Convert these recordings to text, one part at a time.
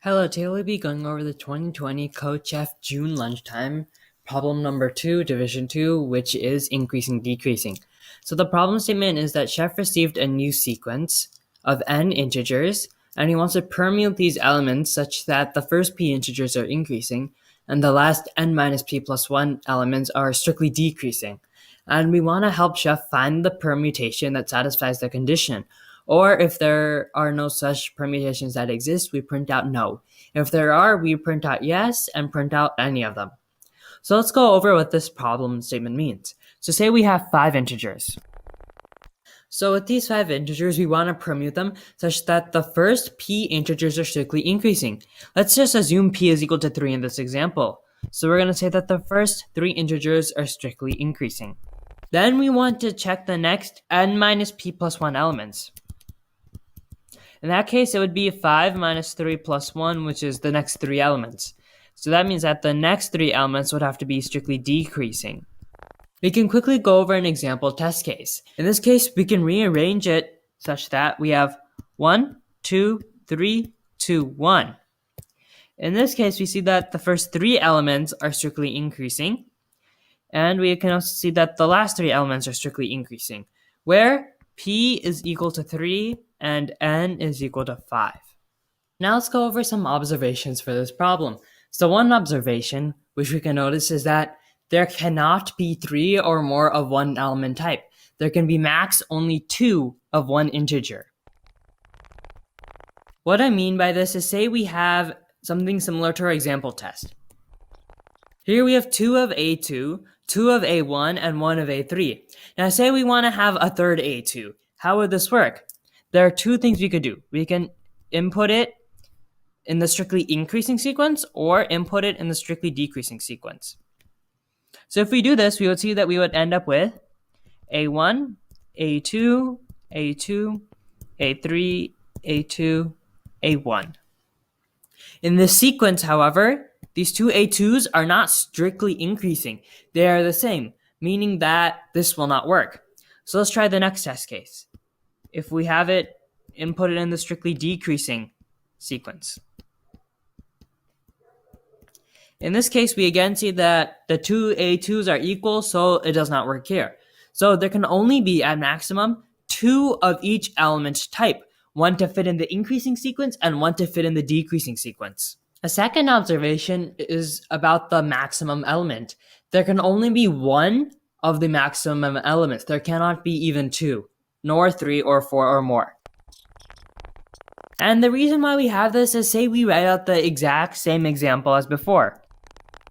Hello, today we'll be going over the 2020 CodeChef June Lunchtime problem number 2, division 2, which is increasing, decreasing. So the problem statement is that Chef received a new sequence of n integers, and he wants to permute these elements such that the first p integers are increasing, and the last n minus p plus 1 elements are strictly decreasing. And we want to help Chef find the permutation that satisfies the condition. Or if there are no such permutations that exist, we print out no. If there are, we print out yes and print out any of them. So let's go over what this problem statement means. So say we have 5 integers. So with these 5 integers, we want to permute them such that the first p integers are strictly increasing. Let's just assume p is equal to 3 in this example. So we're going to say that the first 3 integers are strictly increasing. Then we want to check the next n minus p plus 1 elements. In that case, it would be 5 minus 3 plus 1, which is the next 3 elements. So that means that the next 3 elements would have to be strictly decreasing. We can quickly go over an example test case. In this case, we can rearrange it such that we have 1, 2, 3, 2, 1. In this case, we see that the first 3 elements are strictly increasing. And we can also see that the last 3 elements are strictly increasing, where p is equal to 3 and n is equal to 5. Now let's go over some observations for this problem. So one observation, which we can notice, is that there cannot be 3 or more of one element type. There can be max only 2 of one integer. What I mean by this is, say we have something similar to our example test. Here we have 2 of A2, 2 of A1, and 1 of A3. Now say we want to have a third A2. How would this work? There are 2 things we could do. We can input it in the strictly increasing sequence or input it in the strictly decreasing sequence. So if we do this, we would see that we would end up with A1, A2, A2, A3, A2, A1. In this sequence, however, these 2 A2s are not strictly increasing. They are the same, meaning that this will not work. So let's try the next test case. If we have it inputted in the strictly decreasing sequence. In this case, we again see that the 2 A2s are equal, so it does not work here. So there can only be, at maximum, 2 of each element type, one to fit in the increasing sequence and one to fit in the decreasing sequence. A second observation is about the maximum element. There can only be 1 of the maximum elements. There cannot be even 2, nor 3 or 4 or more. And the reason why we have this is, say we write out the exact same example as before.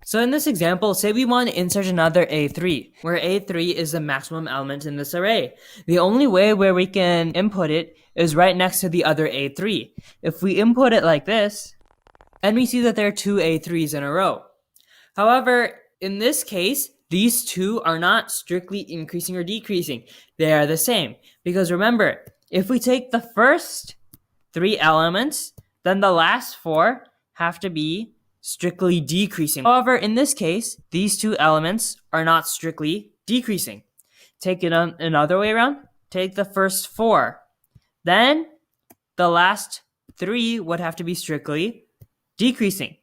So in this example, say we want to insert another A3, where A3 is the maximum element in this array. The only way where we can input it is right next to the other A3. If we input it like this, and we see that there are 2 A3s in a row. However, in this case, these 2 are not strictly increasing or decreasing. They are the same. Because remember, if we take the first 3 elements, then the last 4 have to be strictly decreasing. However, in this case, these 2 elements are not strictly decreasing. Take it another way around. Take the first 4. Then the last 3 would have to be strictly decreasing.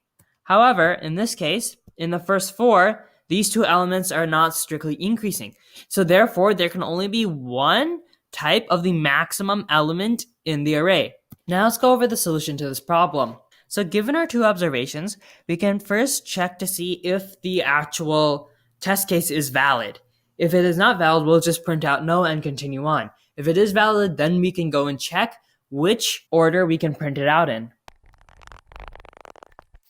However, in this case, in the first 4, these 2 elements are not strictly increasing. So therefore, there can only be 1 type of the maximum element in the array. Now let's go over the solution to this problem. So given our 2 observations, we can first check to see if the actual test case is valid. If it is not valid, we'll just print out no and continue on. If it is valid, then we can go and check which order we can print it out in.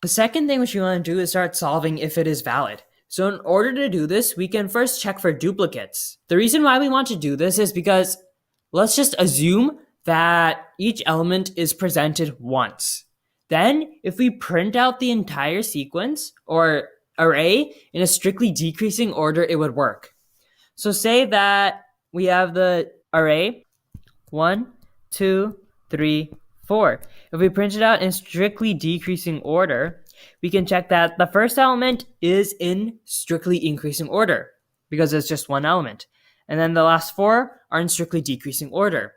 The second thing which we want to do is start solving if it is valid. So in order to do this, we can first check for duplicates. The reason why we want to do this is because let's just assume that each element is presented once. Then, if we print out the entire sequence or array in a strictly decreasing order, it would work. So say that we have the array 1, 2, 3, 4. If we print it out in strictly decreasing order, we can check that the first element is in strictly increasing order because it's just one element. And then the last 4 are in strictly decreasing order.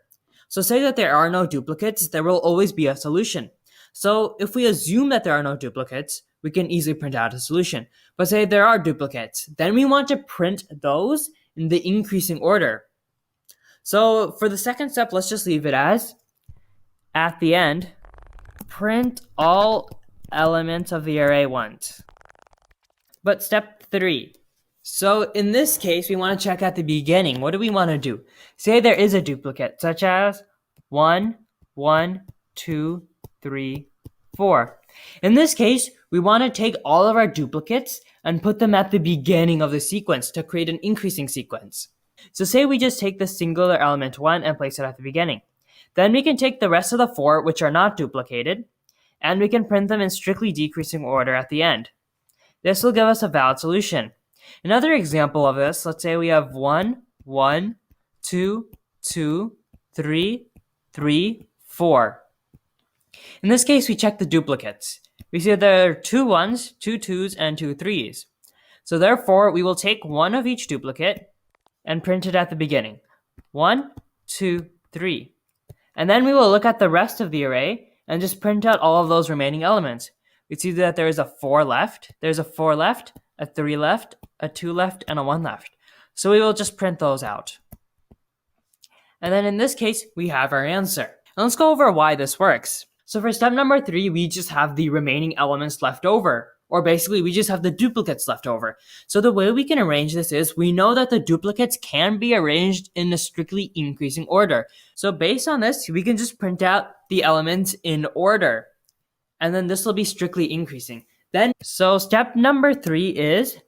So say that there are no duplicates, there will always be a solution. So if we assume that there are no duplicates, we can easily print out a solution. But say there are duplicates, then we want to print those in the increasing order. So for the second step, let's just leave it as, at the end, print all elements of the array once. But step 3. So in this case, we want to check at the beginning. What do we want to do? Say there is a duplicate, such as 1, 1, 2, 3, 4. In this case, we want to take all of our duplicates and put them at the beginning of the sequence to create an increasing sequence. So say we just take the singular element 1 and place it at the beginning. Then we can take the rest of the 4, which are not duplicated, and we can print them in strictly decreasing order at the end. This will give us a valid solution. Another example of this, let's say we have 1, 1, 2, 2, 3, 3, 4. In this case, we check the duplicates. We see that there are 2 1s, 2 2s, and 2 3s. So therefore, we will take one of each duplicate and print it at the beginning. 1, 2, 3. And then we will look at the rest of the array and just print out all of those remaining elements. We see that there is a 4 left, there's a 4 left, a 3 left, a 2 left, and a 1 left. So we will just print those out. And then in this case, we have our answer. And let's go over why this works. So for step number 3, we just have the remaining elements left over. Or basically, we just have the duplicates left over. So the way we can arrange this is, we know that the duplicates can be arranged in a strictly increasing order. So based on this, we can just print out the elements in order. And then this will be strictly increasing. So step number 3 is,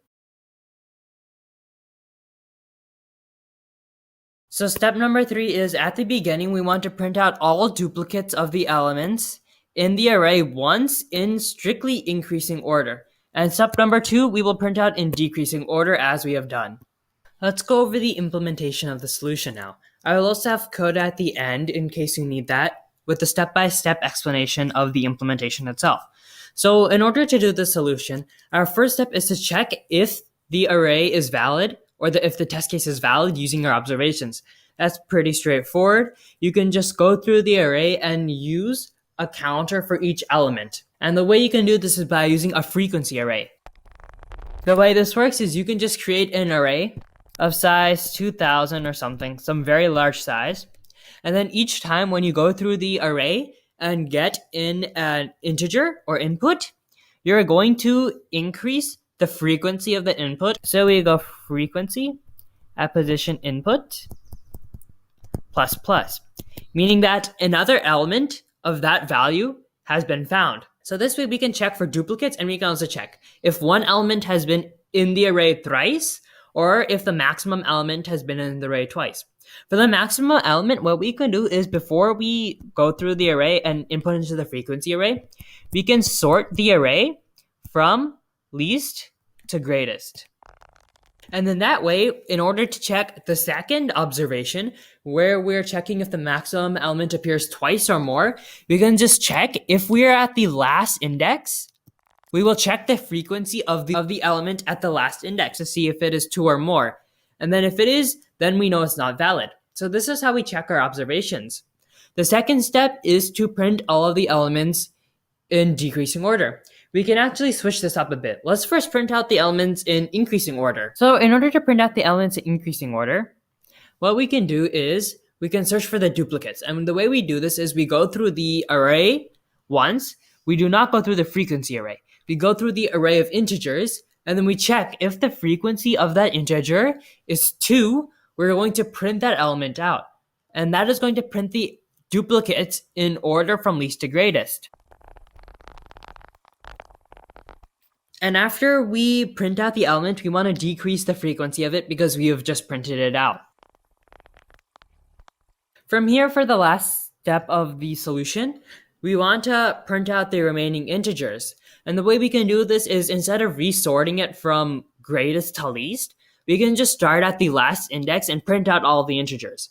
at the beginning, we want to print out all duplicates of the elements in the array once in strictly increasing order. And step number 2, we will print out in decreasing order as we have done. Let's go over the implementation of the solution now. I will also have code at the end in case you need that, with the step-by-step explanation of the implementation itself. So in order to do the solution, our first step is to check if the array is valid, or if the test case is valid using our observations. That's pretty straightforward. You can just go through the array and use a counter for each element. And the way you can do this is by using a frequency array. The way this works is you can just create an array of size 2000 or something, some very large size. And then each time when you go through the array and get in an integer or input, you're going to increase the frequency of the input. So we go frequency at position input plus plus, meaning that another element of that value has been found. So this way we can check for duplicates, and we can also check if one element has been in the array thrice, or if the maximum element has been in the array twice. For the maximum element, what we can do is, before we go through the array and input into the frequency array, we can sort the array from least to greatest. And then that way, in order to check the second observation, where we're checking if the maximum element appears twice or more, we can just check if we're at the last index. We will check the frequency of the element at the last index to see if it is 2 or more. And then if it is, then we know it's not valid. So this is how we check our observations. The second step is to print all of the elements in decreasing order. We can actually switch this up a bit. Let's first print out the elements in increasing order. So in order to print out the elements in increasing order, what we can do is we can search for the duplicates. And the way we do this is we go through the array once. We do not go through the frequency array. We go through the array of integers, and then we check if the frequency of that integer is 2, we're going to print that element out. And that is going to print the duplicates in order from least to greatest. And after we print out the element, we want to decrease the frequency of it because we have just printed it out. From here, for the last step of the solution, we want to print out the remaining integers. And the way we can do this is, instead of resorting it from greatest to least, we can just start at the last index and print out all of the integers.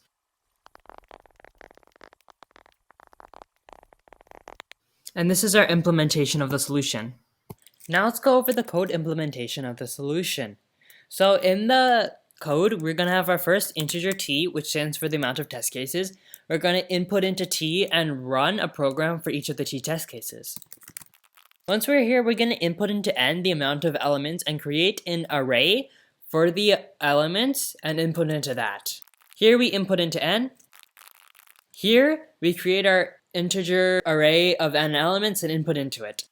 And this is our implementation of the solution. Now let's go over the code implementation of the solution. So in the code, we're going to have our first integer t, which stands for the amount of test cases. we're going to input into T and run a program for each of the T test cases. Once we're here, we're going to input into N the amount of elements and create an array for the elements and input into that. Here we input into N. Here we create our integer array of N elements and input into it.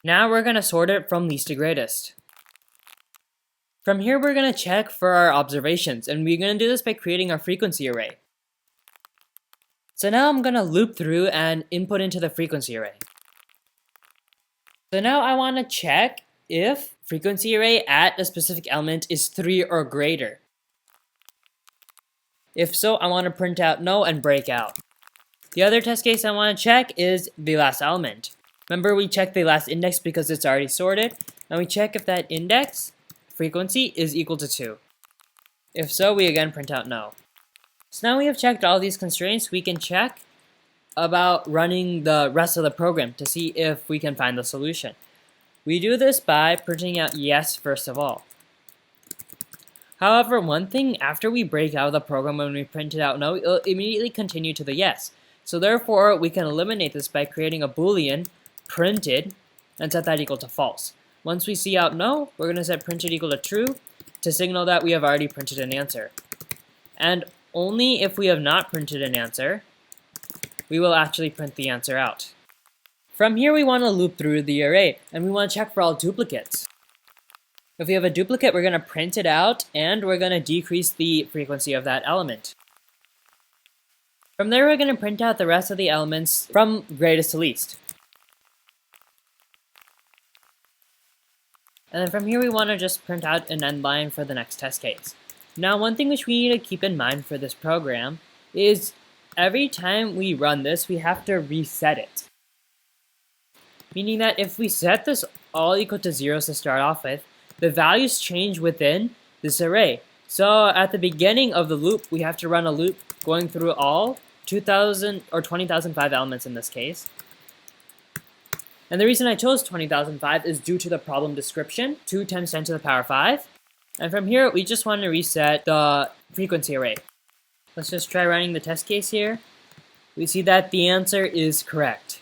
Now we're going to sort it from least to greatest. From here, we're going to check for our observations, and we're going to do this by creating our frequency array. So now I'm going to loop through and input into the frequency array. So now I want to check if frequency array at a specific element is 3 or greater. If so, I want to print out no and break out. The other test case I want to check is the last element. Remember, we checked the last index because it's already sorted, and we check if that index frequency is equal to 2. If so, we again print out no. So now we have checked all these constraints, we can check about running the rest of the program to see if we can find the solution. We do this by printing out yes first of all. However, one thing, after we break out of the program when we print it out no, it'll immediately continue to the yes. So therefore, we can eliminate this by creating a boolean printed and set that equal to false. Once we see out no, we're going to set printed equal to true to signal that we have already printed an answer. And only if we have not printed an answer, we will actually print the answer out. From here, we want to loop through the array, and we want to check for all duplicates. If we have a duplicate, we're going to print it out, and we're going to decrease the frequency of that element. From there, we're going to print out the rest of the elements from greatest to least. And then from here, we want to just print out an end line for the next test case. Now, one thing which we need to keep in mind for this program is every time we run this, we have to reset it. Meaning that if we set this all equal to 0 to start off with, the values change within this array. So at the beginning of the loop, we have to run a loop going through all 2,000 or 20,005 elements in this case. And the reason I chose 20,005 is due to the problem description, 2 times 10 to the power 5. And from here, we just want to reset the frequency array. Let's just try running the test case here. We see that the answer is correct.